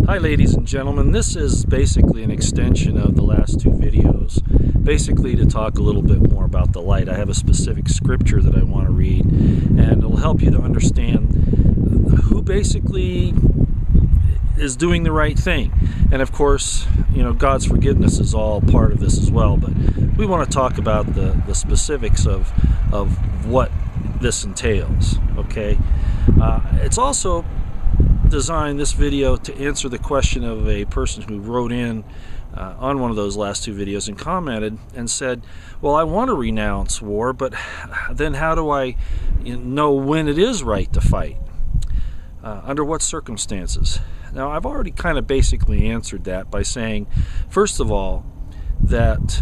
Hi ladies and gentlemen, this is basically an extension of the last two videos, basically to talk a little bit more about the light. I have a specific scripture that I want to read, and it'll help you to understand who basically is doing the right thing. And of course, you know, God's forgiveness is all part of this as well, but we want to talk about the specifics of what this entails, okay? It's also designed, this video, to answer the question of a person who wrote in on one of those last two videos and commented and said, well, I want to renounce war, but then how do I know when it is right to fight? Under what circumstances? Now, I've already kind of basically answered that by saying, first of all, that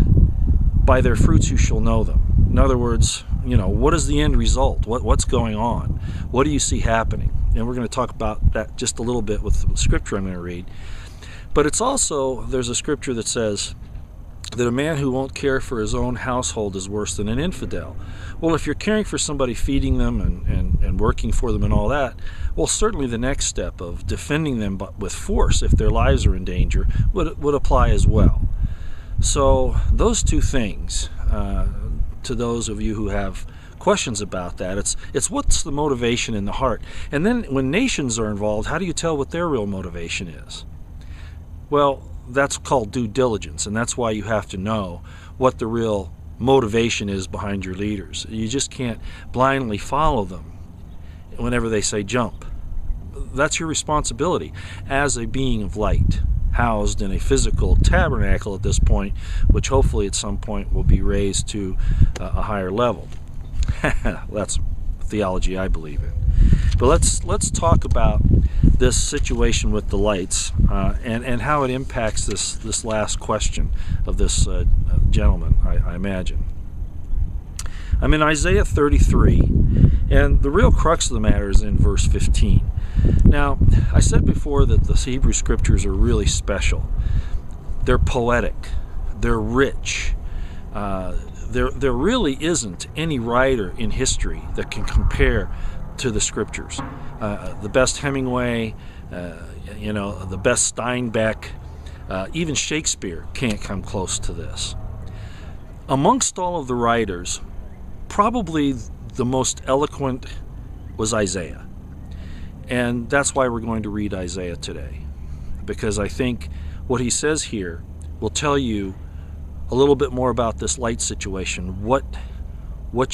by their fruits you shall know them. In other words, you know, what is the end result? What's going on? What do you see happening? And we're going to talk about that just a little bit with the scripture I'm going to read. But it's also, there's a scripture that says that a man who won't care for his own household is worse than an infidel. Well, if you're caring for somebody, feeding them and working for them and all that, well, certainly the next step of defending them but with force if their lives are in danger would apply as well. So those two things, to those of you who have questions about that, it's what's the motivation in the heart. And then when nations are involved, how do you tell what their real motivation is? Well, that's called due diligence, and that's why you have to know what the real motivation is behind your leaders. You just can't blindly follow them whenever they say jump. That's your responsibility as a being of light, housed in a physical tabernacle at this point, which hopefully at some point will be raised to a higher level. That's theology I believe in. But let's talk about this situation with the lights and how it impacts this last question of this gentleman, I imagine. I'm in Isaiah 33, and the real crux of the matter is in verse 15. Now, I said before that the Hebrew scriptures are really special. They're poetic. They're rich. There really isn't any writer in history that can compare to the scriptures. The best Hemingway, the best Steinbeck, even Shakespeare can't come close to this. Amongst all of the writers, probably the most eloquent was Isaiah. And that's why we're going to read Isaiah today, because I think what he says here will tell you a little bit more about this light situation, what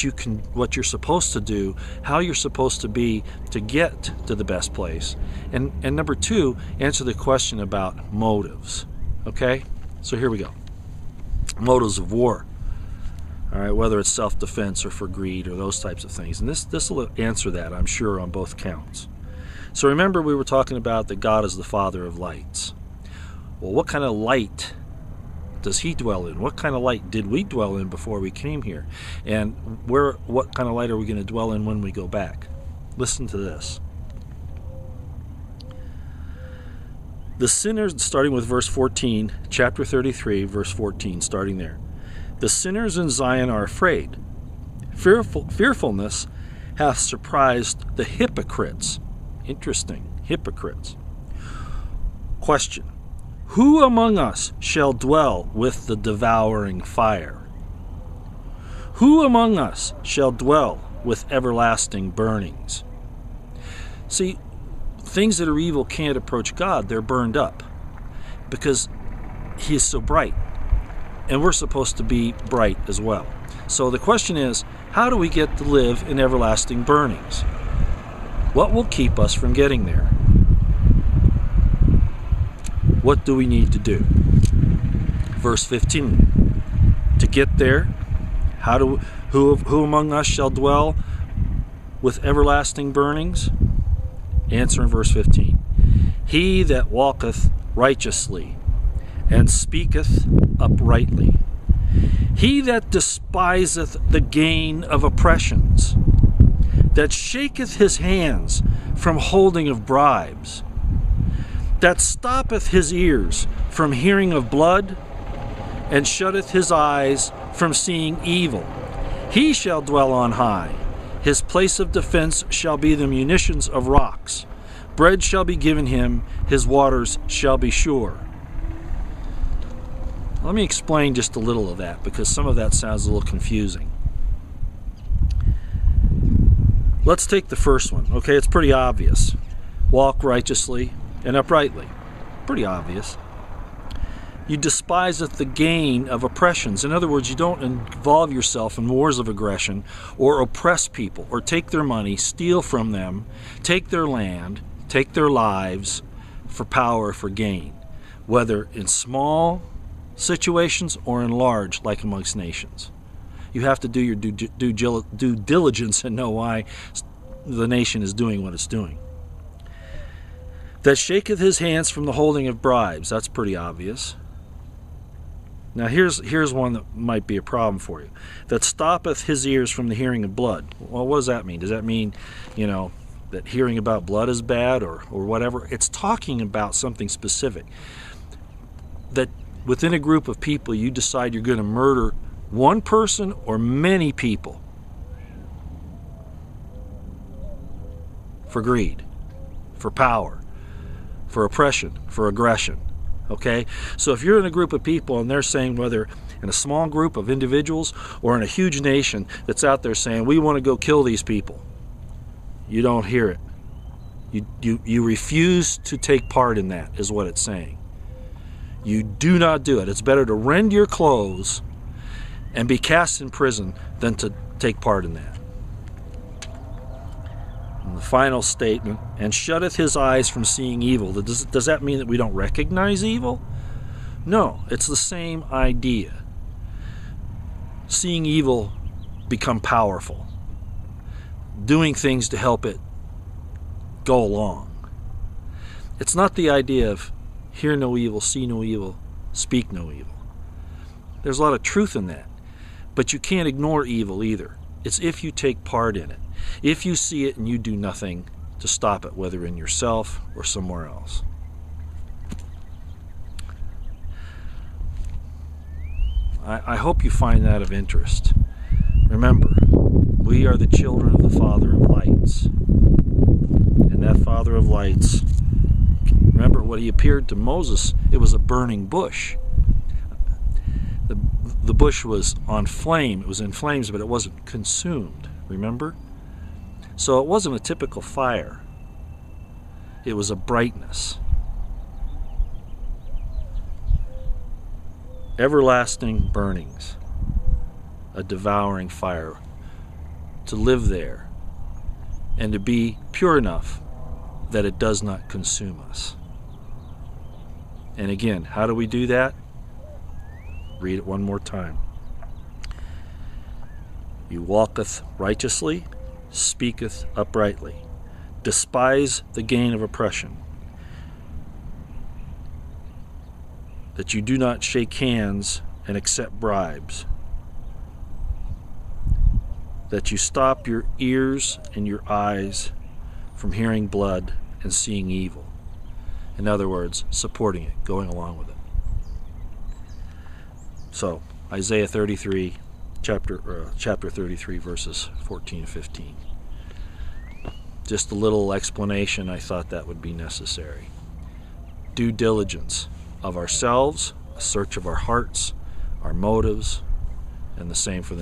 you're supposed to do, how you're supposed to be to get to the best place, and number two, answer the question about motives. Okay, so here we go. Motives of war. All right, whether it's self-defense or for greed or those types of things, and this will answer that, I'm sure, on both counts. So remember, we were talking about that God is the Father of lights. Well, what kind of light does he dwell in? What kind of light did we dwell in before we came here? And what kind of light are we going to dwell in when we go back? Listen to this. The sinners, starting with verse 14, chapter 33, verse 14, starting there. The sinners in Zion are afraid. Fearfulness hath surprised the hypocrites. Interesting, hypocrites. Question. Who among us shall dwell with the devouring fire? Who among us shall dwell with everlasting burnings? See, things that are evil can't approach God. They're burned up because he is so bright. And we're supposed to be bright as well. So the question is, how do we get to live in everlasting burnings? What will keep us from getting there? What do we need to do? Verse 15. To get there, who among us shall dwell with everlasting burnings? Answer in verse 15. He that walketh righteously and speaketh uprightly. He that despiseth the gain of oppressions, that shaketh his hands from holding of bribes, that stoppeth his ears from hearing of blood, and shutteth his eyes from seeing evil. He shall dwell on high. His place of defense shall be the munitions of rocks. Bread shall be given him, his waters shall be sure. Let me explain just a little of that, because some of that sounds a little confusing. Let's take the first one. Okay, it's pretty obvious. Walk righteously and uprightly. Pretty obvious. You despiseth the gain of oppressions. In other words, you don't involve yourself in wars of aggression or oppress people or take their money, steal from them, take their land, take their lives for power, for gain, whether in small situations or in large, like amongst nations. You have to do your due diligence and know why the nation is doing what it's doing. That shaketh his hands from the holding of bribes. That's pretty obvious. Now here's one that might be a problem for you. That stoppeth his ears from the hearing of blood. Well, what does that mean? Does that mean, that hearing about blood is bad or whatever? It's talking about something specific. That within a group of people you decide you're going to murder one person or many people for greed, for power, for oppression, for aggression. Okay? So if you're in a group of people and they're saying, whether in a small group of individuals or in a huge nation that's out there saying, we want to go kill these people, you don't hear it. You refuse to take part in that, is what it's saying. You do not do it. It's better to rend your clothes and be cast in prison than to take part in that. And the final statement, and shutteth his eyes from seeing evil. Does that mean that we don't recognize evil? No, it's the same idea. Seeing evil become powerful. Doing things to help it go along. It's not the idea of hear no evil, see no evil, speak no evil. There's a lot of truth in that. But you can't ignore evil either. It's if you take part in it. If you see it and you do nothing to stop it, whether in yourself or somewhere else. I hope you find that of interest. Remember, we are the children of the Father of lights. And that Father of lights, remember when he appeared to Moses, it was a burning bush. The bush was on flame. It was in flames, but it wasn't consumed. Remember? So it wasn't a typical fire. It was a brightness. Everlasting burnings. A devouring fire. To live there. And to be pure enough that it does not consume us. And again, how do we do that? Read it one more time. You walketh righteously, speaketh uprightly. Despise the gain of oppression. That you do not shake hands and accept bribes. That you stop your ears and your eyes from hearing blood and seeing evil. In other words, supporting it, going along with it. So, Isaiah 33, chapter 33, verses 14 and 15. Just a little explanation, I thought that would be necessary. Due diligence of ourselves, a search of our hearts, our motives, and the same for the nation.